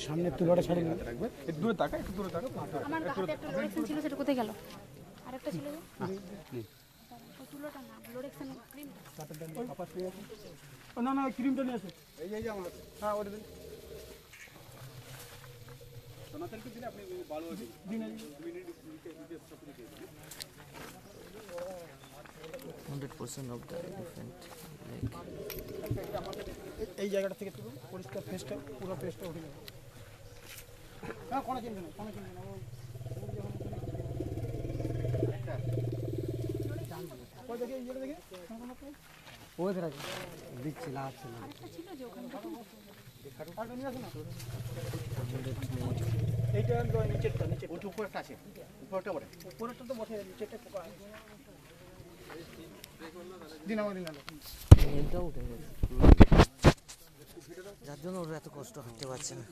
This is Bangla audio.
সামনে তুলাটা ছাড়ি না রাখবে, একটু দূরে তাকা, একটু দূরে তাকা। আমার হাতে একটা লোডেক্সন ছিল, সেটা কোথায় গেল? আরেকটা ছিল যে ওই তুলোটা না, লোডেক্সন ক্রিমটা। না না, ক্রিমটা নিয়ে আসো। এই যে আমার, হ্যাঁ ওটা দিন। সোনাতেলকে দিলে আপনি ভালো হবে। দিন 100% of the elephant leg. এই জায়গাটা থেকে তুলো, পরিষ্কার ফেসটা, পুরো ফেসটা উঠে যাবে। হ্যাঁ, কোনা চিনবে না, কোনা চিনবে না। ওই দেখে, ইয়েটা দেখে, ওই ধরে আছে, দিচ্ছি লাগাচ্ছি না। আরেকটা ছিল যে ওখানে আর নিয়ে আসো না। এইটা নিচেরটা, নিচের ওটা উপরেরটা আছে, উপরেরটা বটে, উপরেরটা তো বটে, নিচেরটা পোকা আছে। দিন আমার দিন আলো এটাও উঠে গেছে, যার জন্য ওরা এত কষ্ট হাঁটতে পারছে না।